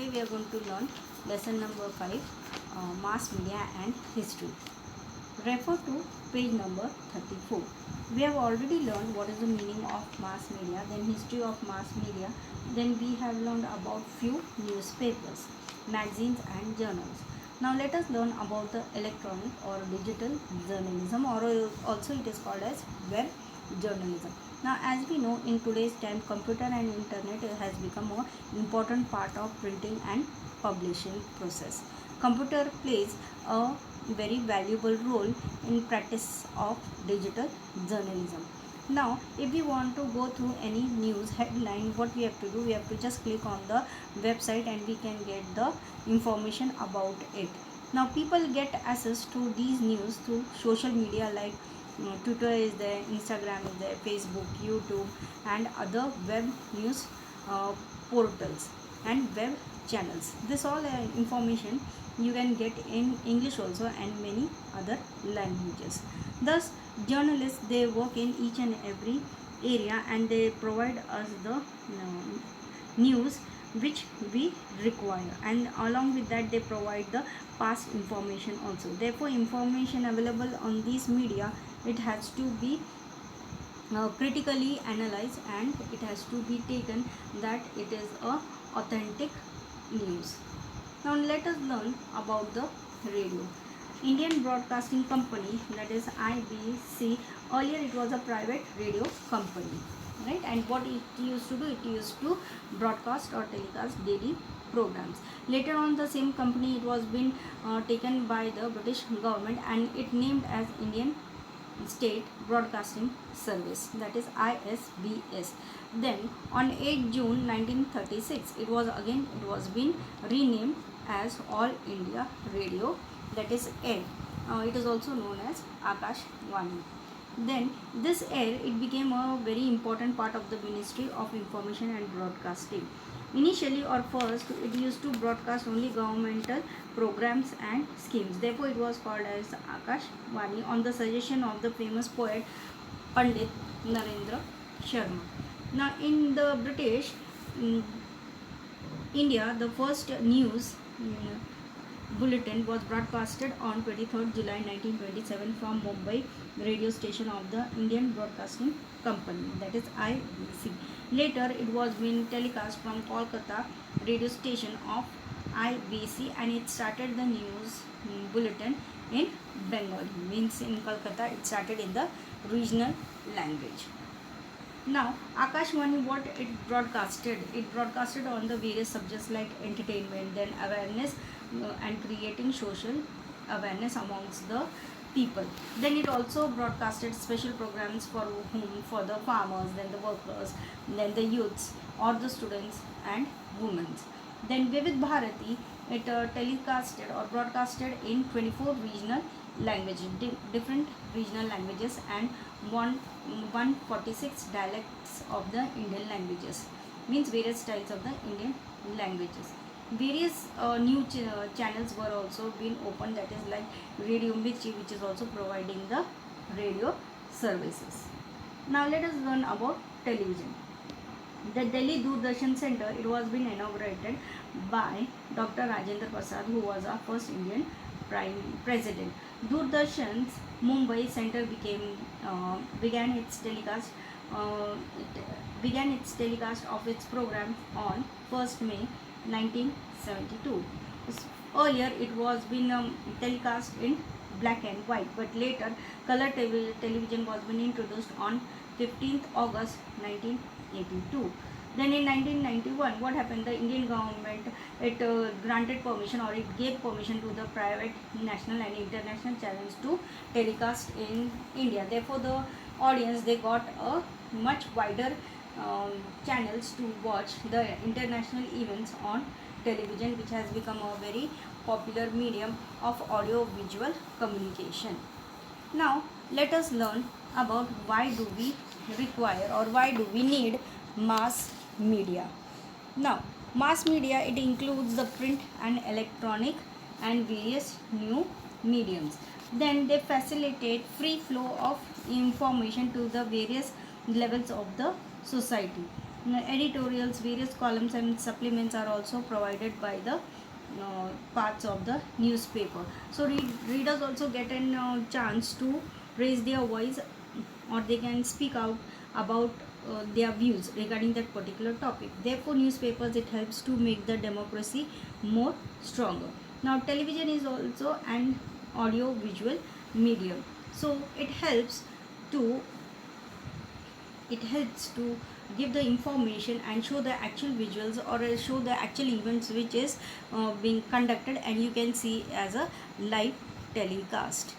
Today we are going to learn lesson number 5, mass media and history. Refer to page number 34. We have already learned what is the meaning of mass media, then history of mass media, then we have learned about few newspapers, magazines and journals. Now let us learn about the electronic or digital journalism, or also it is called as web journalism. Now as we know, in today's time computer and internet has become an important part of printing and publishing process. Computer plays a very valuable role in practice of digital journalism. Now if we want to go through any news headline, what we have to do, we have to just click on the website and we can get the information about it. Now people get access to these news through social media like Twitter is there, Instagram is there, Facebook, YouTube and other web news portals and web channels. This all information you can get in English also and many other languages. Thus journalists, they work in each and every area and they provide us the news which we require, and along with that they provide the past information also. Therefore information available on these media, it has to be critically analyzed and it has to be taken that it is a authentic news. Now let us learn about the radio. Indian Broadcasting Company, that is IBC, earlier it was a private radio company, right? And what it used to do, it used to broadcast or telecast daily programs. Later on the same company, it was been taken by the British government and it named as Indian State Broadcasting Service, that is ISBS. Then on 8 June 1936 it was been renamed as All India Radio, that is AIR. It is also known as Akashvani. Then this AIR, it became a very important part of the Ministry of Information and Broadcasting. Initially or first, it used to broadcast only governmental programs and schemes. Therefore it was called as Akashvani on the suggestion of the famous poet Pandit Narendra Sharma. Now in the British India, the first news bulletin was broadcasted on 23rd July 1927 from Mumbai radio station of the Indian Broadcasting Company, that is IBC. Later it was being telecast from Kolkata radio station of IBC and it started the news bulletin in Bengali, means in Kolkata it started in the regional language. Now Akashvani, what it broadcasted? It broadcasted on the various subjects like entertainment, then awareness and creating social awareness amongst the people. Then it also broadcasted special programs for whom? For the farmers, then the workers, then the youths or the students and women. Then Vivid Bharati, it telecasted or broadcasted in 24 regional languages, different regional languages and 146 dialects of the Indian languages, means various styles of the Indian languages. Various new channels were also being opened, that is like Radio Mirchi, which is also providing the radio services. Now let us learn about television. The Delhi Doordarshan Center, it was been inaugurated by Dr. Rajendra Prasad, who was our first Indian president. Doordarshan's Mumbai Center began its telecast of its program on 1st May 1972. Earlier it was been telecast in black and white, but later color television was been introduced on 15th August 1982. Then in 1991, what happened? The Indian government, it granted permission or it gave permission to the private national and international channels to telecast in India. Therefore the audience, they got a much wider channels to watch the international events on television, which has become a very popular medium of audio visual communication. Now let us learn about why do we require or why do we need mass media. Now mass media, it includes the print and electronic and various new mediums. Then they facilitate free flow of information to the various levels of the society. Editorials, various columns and supplements are also provided by the parts of the newspaper. So readers also get a chance to raise their voice, or they can speak out about their views regarding that particular topic. Therefore, newspapers, it helps to make the democracy more stronger. Now, television is also an audio visual medium, so to it helps to give the information and show the actual visuals, or show the actual events which is being conducted, and you can see as a live telecast.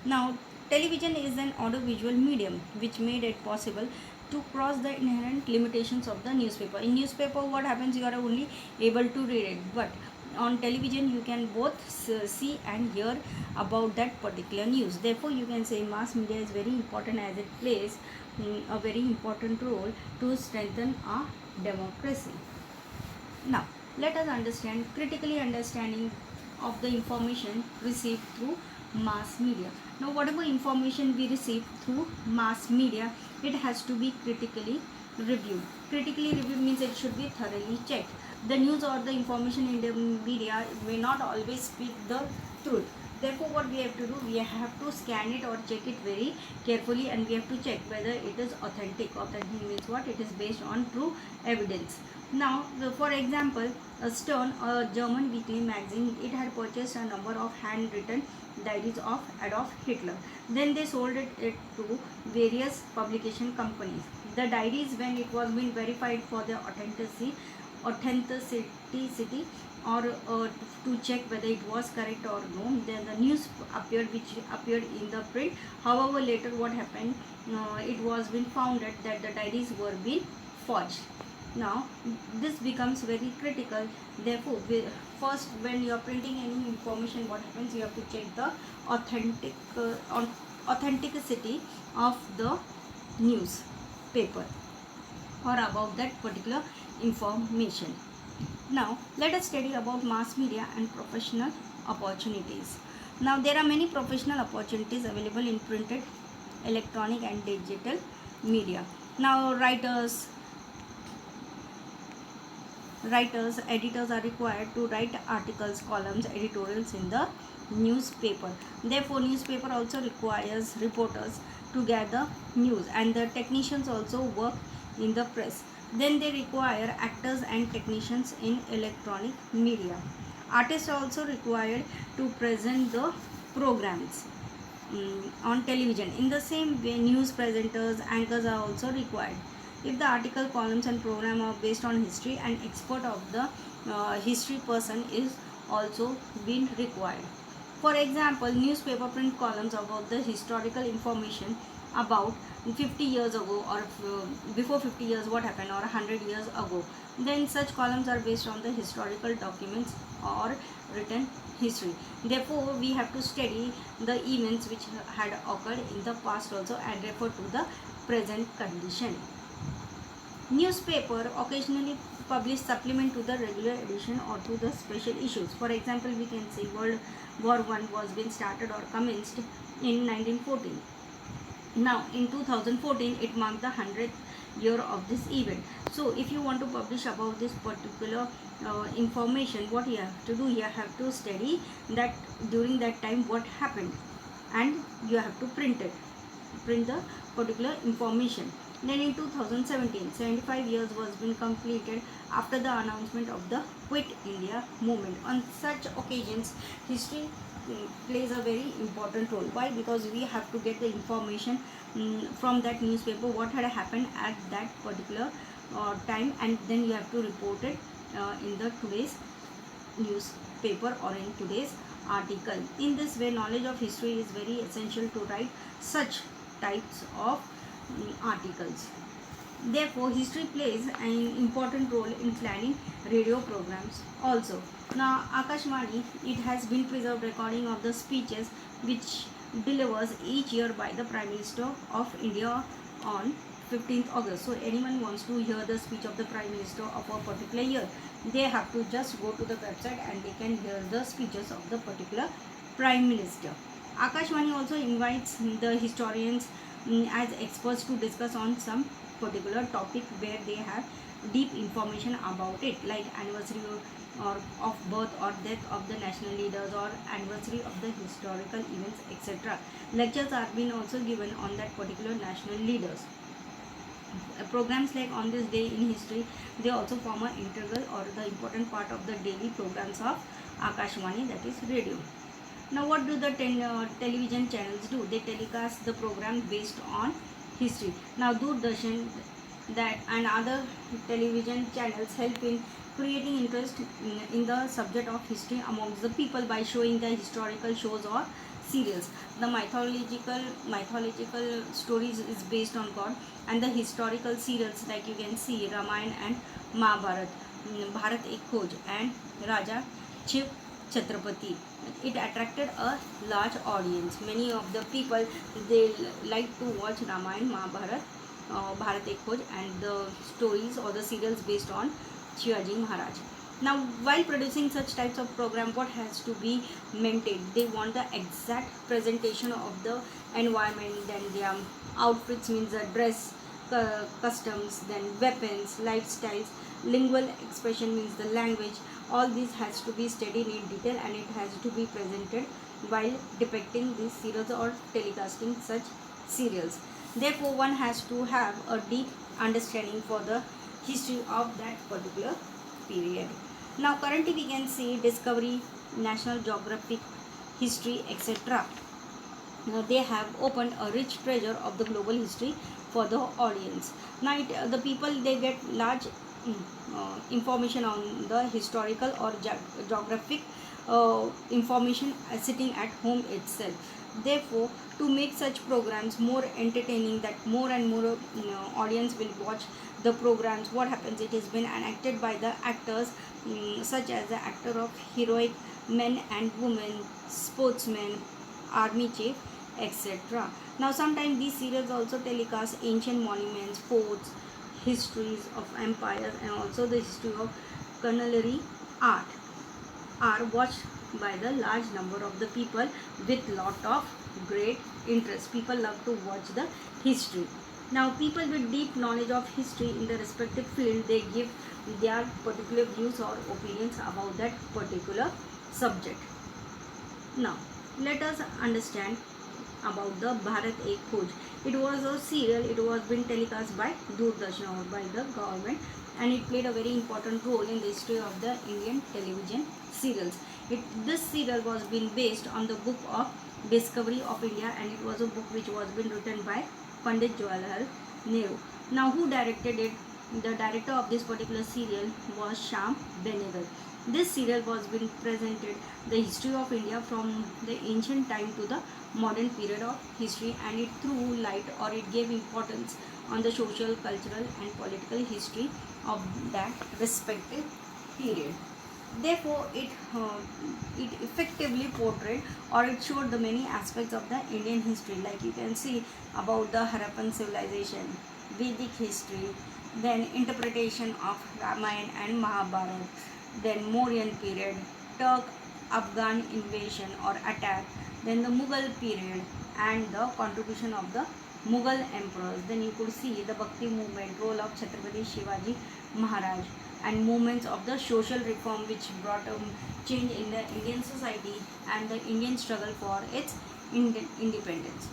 Now, television is an audiovisual medium which made it possible to cross the inherent limitations of the newspaper. In newspaper, what happens, you are only able to read it, but on television you can both see and hear about that particular news. Therefore, you can say mass media is very important, as it plays a very important role to strengthen our democracy. Now, let us understand critically understanding of the information received through mass media. Now, whatever information we receive through mass media, it has to be critically reviewed. Critically reviewed means it should be thoroughly checked. The news or the information in the media may not always speak the truth. Therefore, what we have to do, we have to scan it or check it very carefully, and we have to check whether it is authentic. Authentic means what? It is based on true evidence. Now, for example, Stern, a German weekly magazine, it had purchased a number of handwritten diaries of Adolf Hitler. Then they sold it to various publication companies. The diaries, when it was been verified for their authenticity, or to check whether it was correct or no, then the news appeared, which appeared in the print. However, later what happened, it was been founded that the diaries were being forged. Now, this becomes very critical. Therefore, first, when you are printing any information, what happens, you have to check the authenticity of the newspaper or about that particular information. Now, let us study about mass media and professional opportunities. Now, there are many professional opportunities available in printed, electronic and digital media. Now, writers, editors are required to write articles, columns, editorials in the newspaper. Therefore, newspaper also requires reporters to gather news, and the technicians also work in the press. Then they require actors and technicians in electronic media. Artists are also required to present the programs on television. In the same way, news presenters, anchors are also required. If the article, columns and program are based on history, an expert of the history person is also been required. For example, newspaper print columns about the historical information about 50 years ago, or before 50 years what happened, or 100 years ago. Then such columns are based on the historical documents or written history. Therefore, we have to study the events which had occurred in the past also and refer to the present condition. Newspaper occasionally publish supplement to the regular edition or to the special issues. For example, we can say World War I was been started or commenced in 1914. Now, in 2014, it marked the 100th year of this event. So, if you want to publish about this particular information, what you have to do, you have to study that during that time what happened, and you have to print the particular information. Then in 2017, 75 years was been completed after the announcement of the Quit India movement. On such occasions, history plays a very important role. Why? Because we have to get the information from that newspaper, what had happened at that particular time, and then you have to report it in the today's newspaper or in today's article. In this way, knowledge of history is very essential to write such types of articles. Therefore, history plays an important role in planning radio programs also. Now, Akashvani, it has been preserved recording of the speeches which delivers each year by the Prime Minister of India on 15th August. So, anyone wants to hear the speech of the Prime Minister of a particular year, they have to just go to the website and they can hear the speeches of the particular Prime Minister. Akashvani also invites the historians as experts to discuss on some particular topic where they have deep information about it, like anniversary or of birth or death of the national leaders, or anniversary of the historical events, etc. Lectures are being also given on that particular national leaders. Programs like On This Day in History, they also form an integral or the important part of the daily programs of Akashvani, that is radio. Now what do the television channels do? They telecast the program based on history. Now Doordarshan that and other television channels help in creating interest in the subject of history amongst the people by showing the historical shows or serials. The mythological stories is based on God, and the historical serials like you can see Ramayana and Mahabharat, Bharat Ek Khoj and Raja Shiv Chhatrapati. It attracted a large audience. Many of the people, they like to watch Ramayana, Mahabharat, Bharat Ek Khoj, and the stories or the serials based on Shivaji Maharaj. Now, while producing such types of program, what has to be maintained? They want the exact presentation of the environment, then their outfits means the dress, customs, then weapons, lifestyles, lingual expression means the language. All this has to be studied in detail, and it has to be presented while depicting these serials or telecasting such serials. Therefore, one has to have a deep understanding for the history of that particular period. Now currently we can see Discovery, National Geographic, History, etc. Now they have opened a rich treasure of the global history for the audience. Now the people, they get large information on the historical or geographic information sitting at home itself. Therefore, to make such programs more entertaining, that more and more audience will watch the programs, what happens, it has been enacted by the actors such as the actor of heroic men and women, sportsmen, army chief, etc. Now sometimes these serials also telecast ancient monuments, forts, histories of empires, and also the history of culinary art are watched by the large number of the people with lot of great interest. People love to watch the history. Now people with deep knowledge of history in the respective field, they give their particular views or opinions about that particular subject. Now let us understand about the Bharat Ek Khoj. It was a serial, it was been telecast by Doordarshan or by the government, and it played a very important role in the history of the Indian television serials. This serial was been based on the book of Discovery of India, and it was a book which was been written by Pandit Jawaharlal Nehru. Now who directed it? The director of this particular serial was Shyam Benegal. This serial was been presented the history of India from the ancient time to the modern period of history, and it threw light or it gave importance on the social, cultural and political history of that respective period. Therefore, it effectively portrayed or it showed the many aspects of the Indian history, like you can see about the Harappan civilization, Vedic history, then interpretation of Ramayana and Mahabharata, then Mauryan period, Turk-Afghan invasion or attack, then the Mughal period and the contribution of the Mughal emperors. Then you could see the Bhakti movement, role of Chhatrapati Shivaji Maharaj, and movements of the social reform which brought a change in the Indian society and the Indian struggle for its independence.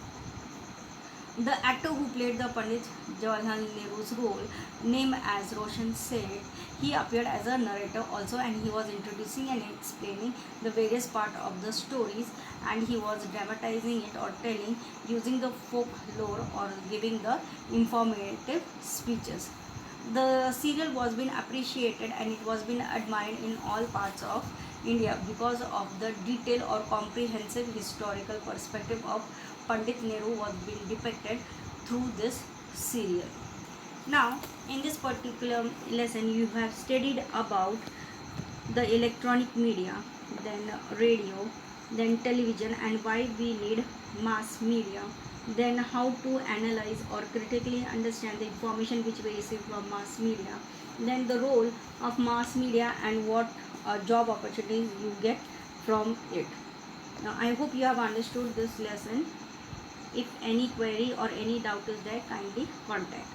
The actor who played the Pandit Jawaharlal Nehru's role, named as Roshan Seth, he appeared as a narrator also, and he was introducing and explaining the various part of the stories, and he was dramatizing it or telling using the folklore or giving the informative speeches. The serial was being appreciated and it was being admired in all parts of India because of the detailed or comprehensive historical perspective of Pandit Nehru was being depicted through this serial. Now, in this particular lesson, you have studied about the electronic media, then radio, then television, and why we need mass media, then how to analyze or critically understand the information which we receive from mass media, then the role of mass media and what job opportunities you get from it. Now, I hope you have understood this lesson. If any query or any doubt is there, kindly contact.